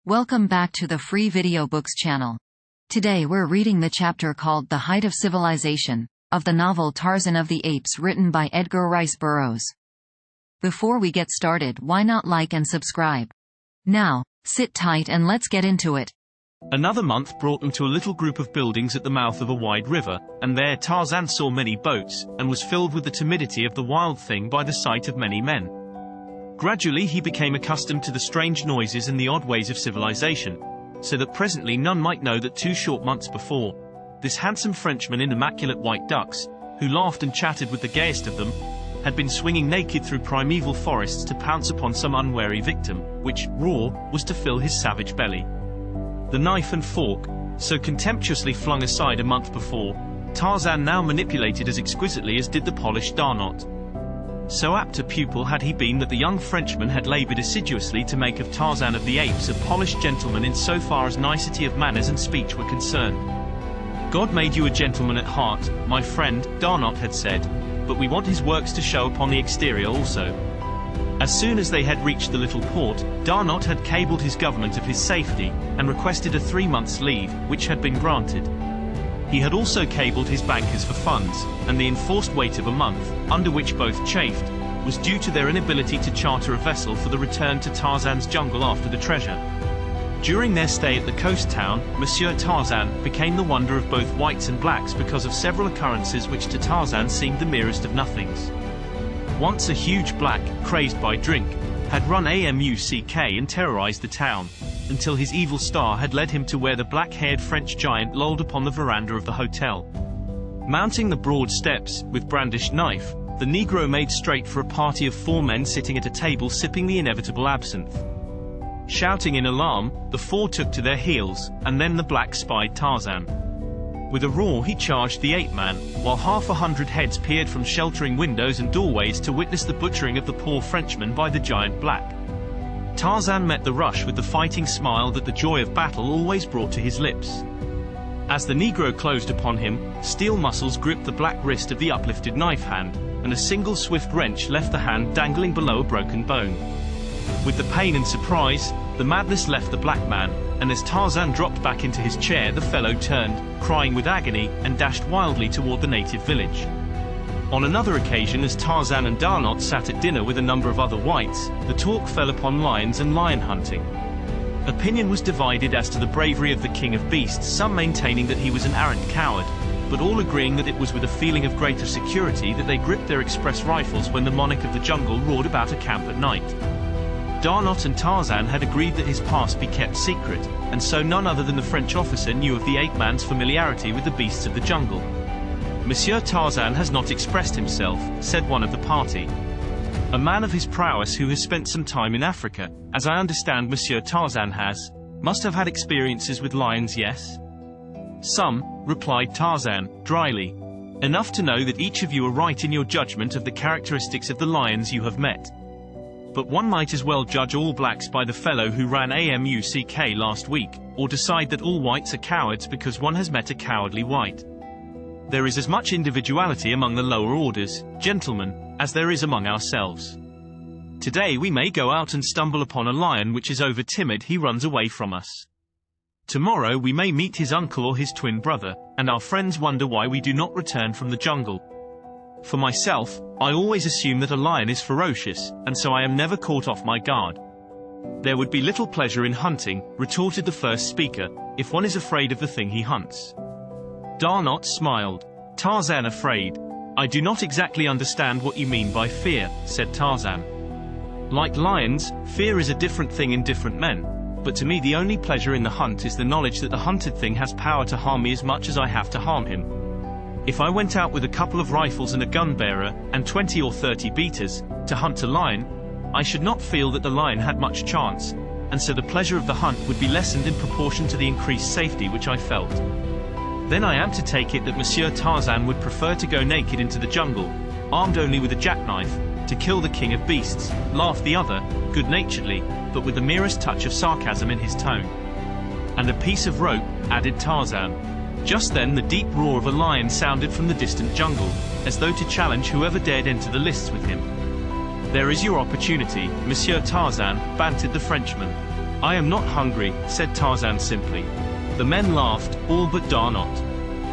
Welcome back to the Free Video Books channel. Today we're reading the chapter called The Height of Civilization, of the novel Tarzan of the Apes written by Edgar Rice Burroughs. Before we get started, why not like and subscribe? Now, sit tight and let's get into it. Another month brought them to a little group of buildings at the mouth of a wide river, and there Tarzan saw many boats, and was filled with the timidity of the wild thing by the sight of many men. Gradually he became accustomed to the strange noises and the odd ways of civilization, so that presently none might know that 2 short months before, this handsome Frenchman in immaculate white ducks, who laughed and chatted with the gayest of them, had been swinging naked through primeval forests to pounce upon some unwary victim, which, raw, was to fill his savage belly. The knife and fork, so contemptuously flung aside a month before, Tarzan now manipulated as exquisitely as did the polished darnot. So apt a pupil had he been that the young Frenchman had labored assiduously to make of Tarzan of the Apes a polished gentleman in so far as nicety of manners and speech were concerned. "God made you a gentleman at heart, my friend," Darnot had said, "but we want his works to show upon the exterior also." As soon as they had reached the little port, Darnot had cabled his government of his safety, and requested a 3 months' leave, which had been granted. He had also cabled his bankers for funds, and the enforced wait of a month, under which both chafed, was due to their inability to charter a vessel for the return to Tarzan's jungle after the treasure. During their stay at the coast town, Monsieur Tarzan became the wonder of both whites and blacks because of several occurrences which to Tarzan seemed the merest of nothings. Once a huge black, crazed by drink, had run amuck and terrorized the town, until his evil star had led him to where the black-haired French giant lolled upon the veranda of the hotel. Mounting the broad steps, with brandished knife, the Negro made straight for a party of 4 men sitting at a table sipping the inevitable absinthe. Shouting in alarm, the 4 took to their heels, and then the black spied Tarzan. With a roar he charged the ape-man, while 100 heads peered from sheltering windows and doorways to witness the butchering of the poor Frenchman by the giant black. Tarzan met the rush with the fighting smile that the joy of battle always brought to his lips. As the Negro closed upon him, steel muscles gripped the black wrist of the uplifted knife hand, and a single swift wrench left the hand dangling below a broken bone. With the pain and surprise, the madness left the black man, and as Tarzan dropped back into his chair the fellow turned, crying with agony, and dashed wildly toward the native village. On another occasion, as Tarzan and Darnot sat at dinner with a number of other whites, the talk fell upon lions and lion hunting. Opinion was divided as to the bravery of the king of beasts, some maintaining that he was an arrant coward, but all agreeing that it was with a feeling of greater security that they gripped their express rifles when the monarch of the jungle roared about a camp at night. Darnot and Tarzan had agreed that his past be kept secret, and so none other than the French officer knew of the ape-man's familiarity with the beasts of the jungle. "Monsieur Tarzan has not expressed himself," said one of the party. "A man of his prowess who has spent some time in Africa, as I understand Monsieur Tarzan has, must have had experiences with lions, yes?" "Some," replied Tarzan, dryly. "Enough to know that each of you are right in your judgment of the characteristics of the lions you have met. But one might as well judge all blacks by the fellow who ran amuck last week, or decide that all whites are cowards because one has met a cowardly white. There is as much individuality among the lower orders, gentlemen, as there is among ourselves. Today we may go out and stumble upon a lion which is over timid, he runs away from us. Tomorrow we may meet his uncle or his twin brother, and our friends wonder why we do not return from the jungle. For myself, I always assume that a lion is ferocious, and so I am never caught off my guard." "There would be little pleasure in hunting," retorted the first speaker, "if one is afraid of the thing he hunts." Darnot smiled. "Tarzan afraid? I do not exactly understand what you mean by fear," said Tarzan. "Like lions, fear is a different thing in different men, but to me the only pleasure in the hunt is the knowledge that the hunted thing has power to harm me as much as I have to harm him. If I went out with a couple of rifles and a gun bearer, and 20 or 30 beaters, to hunt a lion, I should not feel that the lion had much chance, and so the pleasure of the hunt would be lessened in proportion to the increased safety which I felt. Then I am to take it that Monsieur Tarzan would prefer to go naked into the jungle, armed only with a jackknife, to kill the king of beasts," laughed the other, good-naturedly, but with the merest touch of sarcasm in his tone. "And a piece of rope," added Tarzan. Just then the deep roar of a lion sounded from the distant jungle, as though to challenge whoever dared enter the lists with him. "There is your opportunity, Monsieur Tarzan," bantered the Frenchman. "I am not hungry," said Tarzan simply. The men laughed, all but Darnot.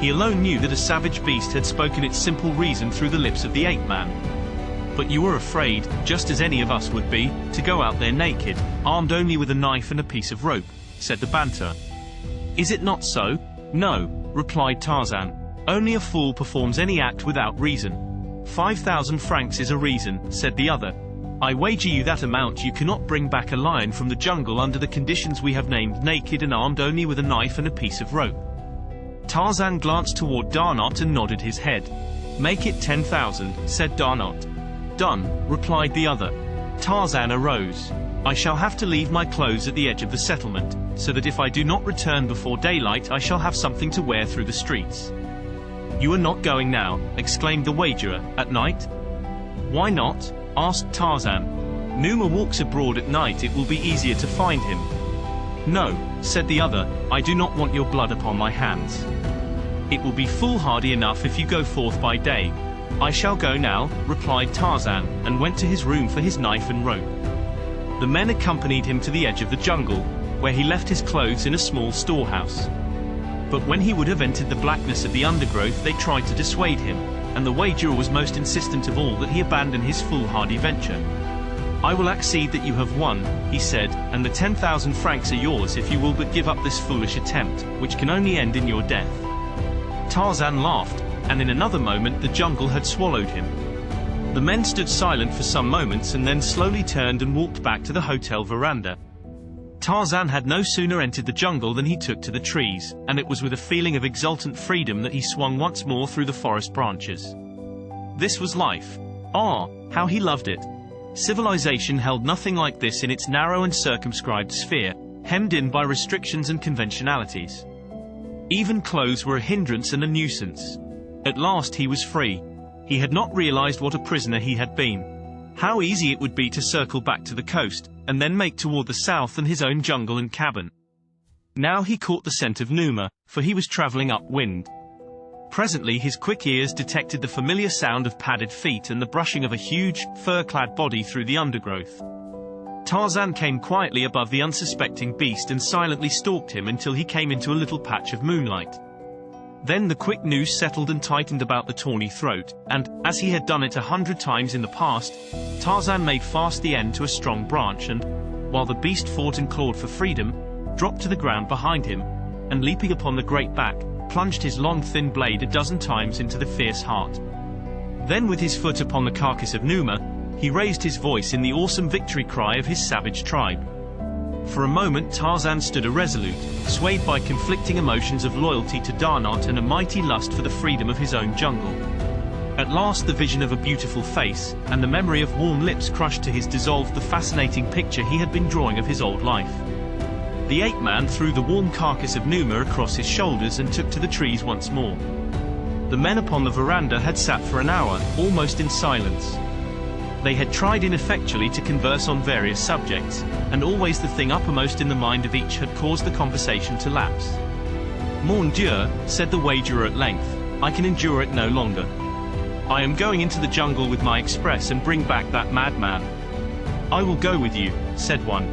He alone knew that a savage beast had spoken its simple reason through the lips of the ape man. "But you were afraid, just as any of us would be, to go out there naked, armed only with a knife and a piece of rope," said the banter. "Is it not so?" "No," replied Tarzan. "Only a fool performs any act without reason." 5,000 francs is a reason," said the other. "I wager you that amount you cannot bring back a lion from the jungle under the conditions we have named, naked and armed only with a knife and a piece of rope." Tarzan glanced toward Darnot and nodded his head. "Make it 10,000, said Darnot. "Done," replied the other. Tarzan arose. "I shall have to leave my clothes at the edge of the settlement, so that if I do not return before daylight I shall have something to wear through the streets." "You are not going now," exclaimed the wagerer. "At night?" "Why not?" asked Tarzan. "Numa walks abroad at night, it will be easier to find him." "No," said the other, "I do not want your blood upon my hands. It will be foolhardy enough if you go forth by day." "I shall go now," replied Tarzan, and went to his room for his knife and rope. The men accompanied him to the edge of the jungle, where he left his clothes in a small storehouse. But when he would have entered the blackness of the undergrowth they tried to dissuade him, and the wagerer was most insistent of all that he abandon his foolhardy venture. "I will accede that you have won," he said, "and the 10,000 francs are yours if you will but give up this foolish attempt, which can only end in your death." Tarzan laughed, and in another moment the jungle had swallowed him. The men stood silent for some moments and then slowly turned and walked back to the hotel veranda. Tarzan had no sooner entered the jungle than he took to the trees, and it was with a feeling of exultant freedom that he swung once more through the forest branches. This was life. Ah, how he loved it! Civilization held nothing like this in its narrow and circumscribed sphere, hemmed in by restrictions and conventionalities. Even clothes were a hindrance and a nuisance. At last he was free. He had not realized what a prisoner he had been. How easy it would be to circle back to the coast, and then make toward the south and his own jungle and cabin. Now he caught the scent of Numa, for he was traveling upwind. Presently his quick ears detected the familiar sound of padded feet and the brushing of a huge, fur-clad body through the undergrowth. Tarzan came quietly above the unsuspecting beast and silently stalked him until he came into a little patch of moonlight. Then the quick noose settled and tightened about the tawny throat, and, as he had done it 100 times in the past, Tarzan made fast the end to a strong branch and, while the beast fought and clawed for freedom, dropped to the ground behind him, and leaping upon the great back, plunged his long thin blade a dozen times into the fierce heart. Then with his foot upon the carcass of Numa, he raised his voice in the awesome victory cry of his savage tribe. For a moment Tarzan stood irresolute, swayed by conflicting emotions of loyalty to Darnot and a mighty lust for the freedom of his own jungle. At last the vision of a beautiful face, and the memory of warm lips crushed to his dissolved the fascinating picture he had been drawing of his old life. The ape-man threw the warm carcass of Numa across his shoulders and took to the trees once more. The men upon the veranda had sat for an hour, almost in silence. They had tried ineffectually to converse on various subjects, and always the thing uppermost in the mind of each had caused the conversation to lapse. "Mon Dieu," said the wagerer at length, "I can endure it no longer. I am going into the jungle with my express and bring back that madman." "I will go with you," said one.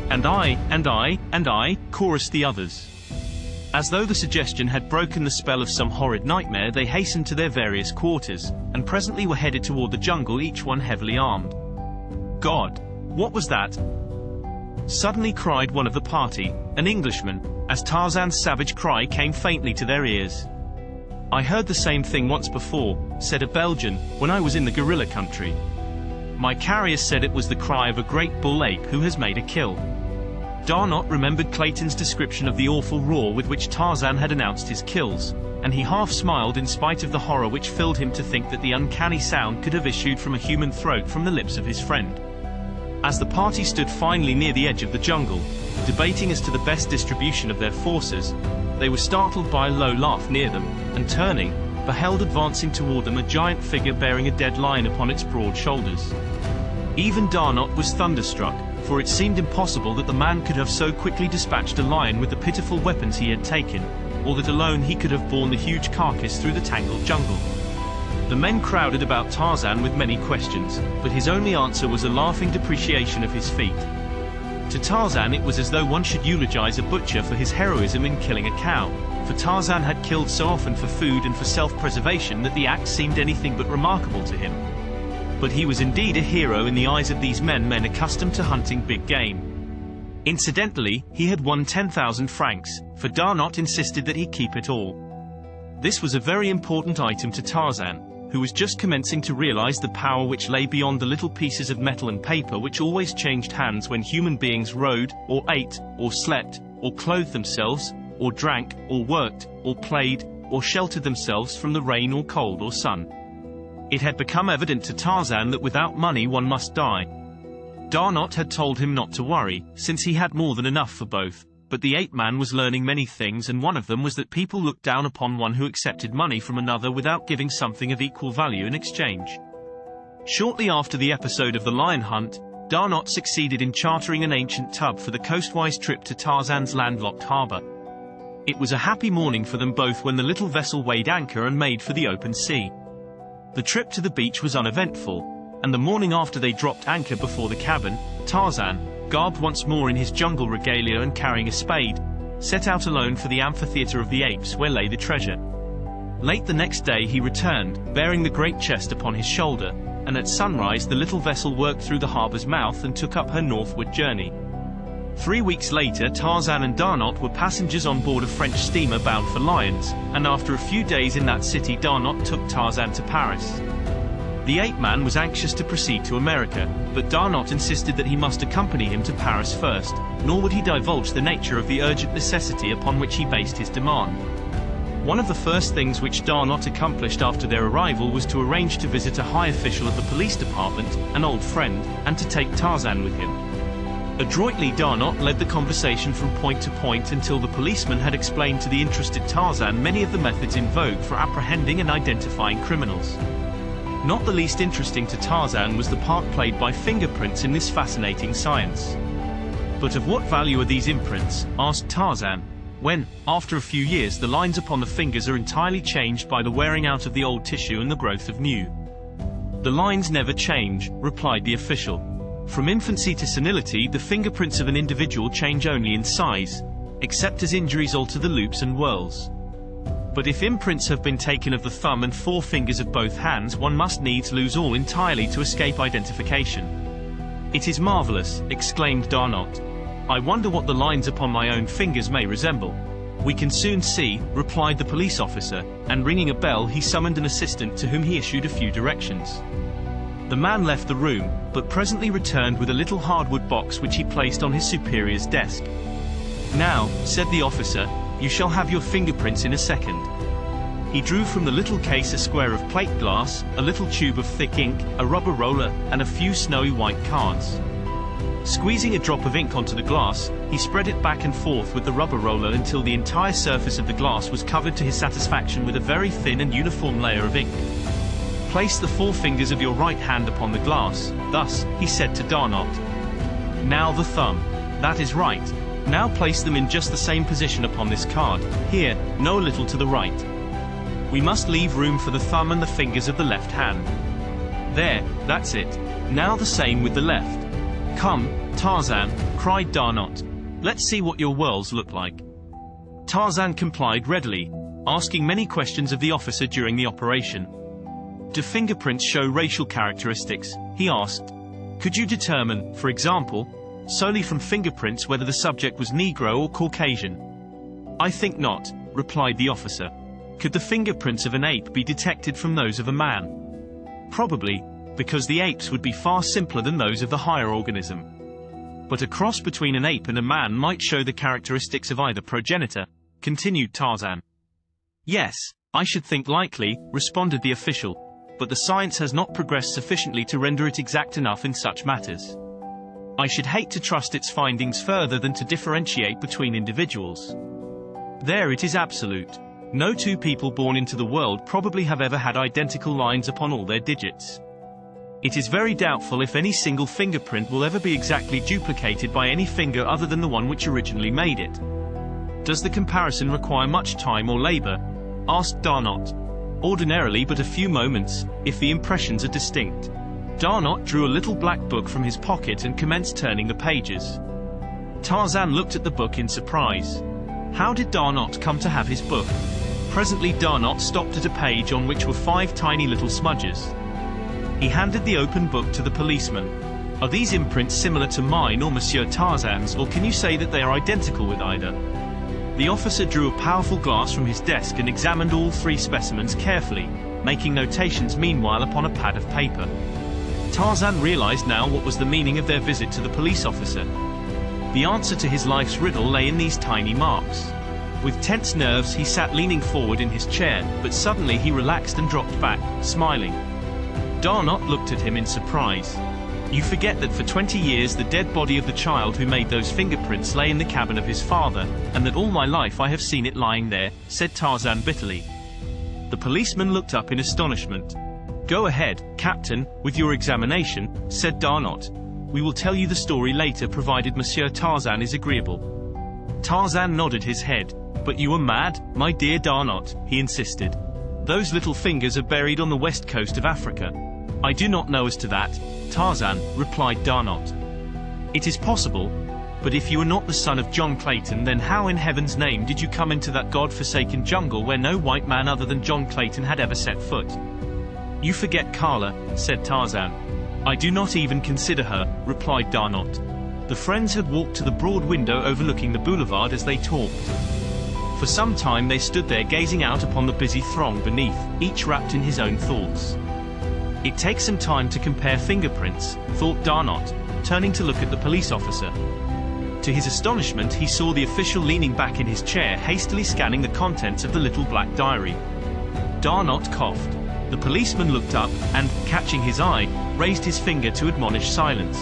"And I, and I, and I," chorused the others. As though the suggestion had broken the spell of some horrid nightmare, they hastened to their various quarters, and presently were headed toward the jungle, each one heavily armed. "God! What was that?" suddenly cried one of the party, an Englishman, as Tarzan's savage cry came faintly to their ears. "I heard the same thing once before," said a Belgian, "when I was in the gorilla country. My carrier said it was the cry of a great bull ape who has made a kill." Darnot remembered Clayton's description of the awful roar with which Tarzan had announced his kills, and he half smiled in spite of the horror which filled him to think that the uncanny sound could have issued from a human throat from the lips of his friend. As the party stood finally near the edge of the jungle, debating as to the best distribution of their forces, they were startled by a low laugh near them, and turning, beheld advancing toward them a giant figure bearing a dead lion upon its broad shoulders. Even Darnot was thunderstruck, for it seemed impossible that the man could have so quickly dispatched a lion with the pitiful weapons he had taken, or that alone he could have borne the huge carcass through the tangled jungle. The men crowded about Tarzan with many questions, but his only answer was a laughing depreciation of his feat. To Tarzan it was as though one should eulogize a butcher for his heroism in killing a cow, for Tarzan had killed so often for food and for self-preservation that the act seemed anything but remarkable to him. But he was indeed a hero in the eyes of these men accustomed to hunting big game. Incidentally, he had won 10,000 francs, for Darnot insisted that he keep it all. This was a very important item to Tarzan, who was just commencing to realize the power which lay beyond the little pieces of metal and paper which always changed hands when human beings rode, or ate, or slept, or clothed themselves, or drank, or worked, or played, or sheltered themselves from the rain or cold or sun. It had become evident to Tarzan that without money one must die. Darnot had told him not to worry, since he had more than enough for both, but the ape-man was learning many things, and one of them was that people looked down upon one who accepted money from another without giving something of equal value in exchange. Shortly after the episode of the lion hunt, Darnot succeeded in chartering an ancient tub for the coastwise trip to Tarzan's landlocked harbor. It was a happy morning for them both when the little vessel weighed anchor and made for the open sea. The trip to the beach was uneventful, and the morning after they dropped anchor before the cabin, Tarzan, garbed once more in his jungle regalia and carrying a spade, set out alone for the amphitheater of the apes where lay the treasure. Late the next day he returned, bearing the great chest upon his shoulder, and at sunrise the little vessel worked through the harbor's mouth and took up her northward journey. 3 weeks later Tarzan and Darnot were passengers on board a French steamer bound for Lyons, and after a few days in that city Darnot took Tarzan to Paris. The ape-man was anxious to proceed to America, but Darnot insisted that he must accompany him to Paris first, nor would he divulge the nature of the urgent necessity upon which he based his demand. One of the first things which Darnot accomplished after their arrival was to arrange to visit a high official of the police department, an old friend, and to take Tarzan with him. Adroitly Darnot led the conversation from point to point until the policeman had explained to the interested Tarzan many of the methods in vogue for apprehending and identifying criminals. Not the least interesting to Tarzan was the part played by fingerprints in this fascinating science. But of what value are these imprints, asked Tarzan, when, after a few years, the lines upon the fingers are entirely changed by the wearing out of the old tissue and the growth of new? The lines never change, replied the official. From infancy to senility, the fingerprints of an individual change only in size, except as injuries alter the loops and whorls. But if imprints have been taken of the thumb and forefingers of both hands, one must needs lose all entirely to escape identification. It is marvelous, exclaimed Darnot. I wonder what the lines upon my own fingers may resemble. We can soon see, replied the police officer, and ringing a bell he summoned an assistant to whom he issued a few directions. The man left the room, but presently returned with a little hardwood box which he placed on his superior's desk. Now, said the officer, you shall have your fingerprints in a second. He drew from the little case a square of plate glass, a little tube of thick ink, a rubber roller, and a few snowy white cards. Squeezing a drop of ink onto the glass, he spread it back and forth with the rubber roller until the entire surface of the glass was covered to his satisfaction with a very thin and uniform layer of ink. Place the forefingers of your right hand upon the glass, thus, he said to Darnot. Now the thumb. That is right. Now place them in just the same position upon this card, here, no little to the right. We must leave room for the thumb and the fingers of the left hand. There, that's it. Now the same with the left. Come, Tarzan, cried Darnot. Let's see what your whirls look like. Tarzan complied readily, asking many questions of the officer during the operation. Do fingerprints show racial characteristics? He asked. Could you determine, for example, solely from fingerprints whether the subject was Negro or Caucasian? I think not, replied the officer. Could the fingerprints of an ape be detected from those of a man? Probably, because the apes would be far simpler than those of the higher organism. But a cross between an ape and a man might show the characteristics of either progenitor, continued Tarzan. Yes, I should think likely, responded the official, but the science has not progressed sufficiently to render it exact enough in such matters. I should hate to trust its findings further than to differentiate between individuals. There it is absolute. No two people born into the world probably have ever had identical lines upon all their digits. It is very doubtful if any single fingerprint will ever be exactly duplicated by any finger other than the one which originally made it. Does the comparison require much time or labor? Asked Darnot. Ordinarily but a few moments, if the impressions are distinct. Darnot drew a little black book from his pocket and commenced turning the pages. Tarzan looked at the book in surprise. How did Darnot come to have his book? Presently Darnot stopped at a page on which were 5 tiny little smudges. He handed the open book to the policeman. Are these imprints similar to mine or Monsieur Tarzan's, or can you say that they are identical with either? The officer drew a powerful glass from his desk and examined all 3 specimens carefully, making notations meanwhile upon a pad of paper. Tarzan realized now what was the meaning of their visit to the police officer. The answer to his life's riddle lay in these tiny marks. With tense nerves he sat leaning forward in his chair, but suddenly he relaxed and dropped back, smiling. Darnot looked at him in surprise. You forget that for 20 years the dead body of the child who made those fingerprints lay in the cabin of his father, and that all my life I have seen it lying there, said Tarzan bitterly. The policeman looked up in astonishment. Go ahead, Captain, with your examination, said Darnot. We will tell you the story later provided Monsieur Tarzan is agreeable. Tarzan nodded his head. But you are mad, my dear Darnot, he insisted. Those little fingers are buried on the west coast of Africa. I do not know as to that, Tarzan, replied Darnot. It is possible, but if you are not the son of John Clayton, then how in heaven's name did you come into that god-forsaken jungle where no white man other than John Clayton had ever set foot? You forget Carla, said Tarzan. I do not even consider her, replied Darnot. The friends had walked to the broad window overlooking the boulevard as they talked. For some time they stood there gazing out upon the busy throng beneath, each wrapped in his own thoughts. It takes some time to compare fingerprints, thought Darnot, turning to look at the police officer. To his astonishment he saw the official leaning back in his chair hastily scanning the contents of the little black diary. Darnot coughed. The policeman looked up, and, catching his eye, raised his finger to admonish silence.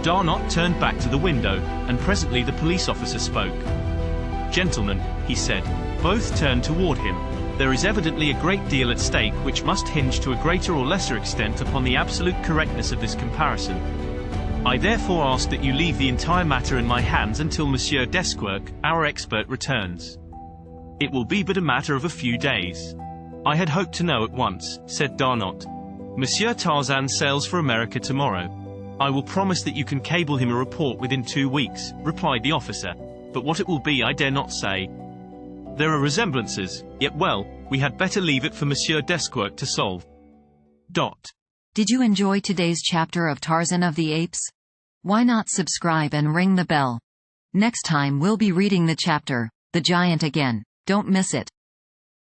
Darnot turned back to the window, and presently the police officer spoke. Gentlemen, he said. Both turned toward him. There is evidently a great deal at stake which must hinge to a greater or lesser extent upon the absolute correctness of this comparison. I therefore ask that you leave the entire matter in my hands until Monsieur Desquerque, our expert, returns. It will be but a matter of a few days. I had hoped to know at once, said Darnot. Monsieur Tarzan sails for America tomorrow. I will promise that you can cable him a report within 2 weeks, replied the officer. But what it will be I dare not say. There are resemblances, yet well, we had better leave it for Monsieur Desquerque to solve. Did you enjoy today's chapter of Tarzan of the Apes? Why not subscribe and ring the bell? Next time we'll be reading the chapter, The Giant Again. Don't miss it.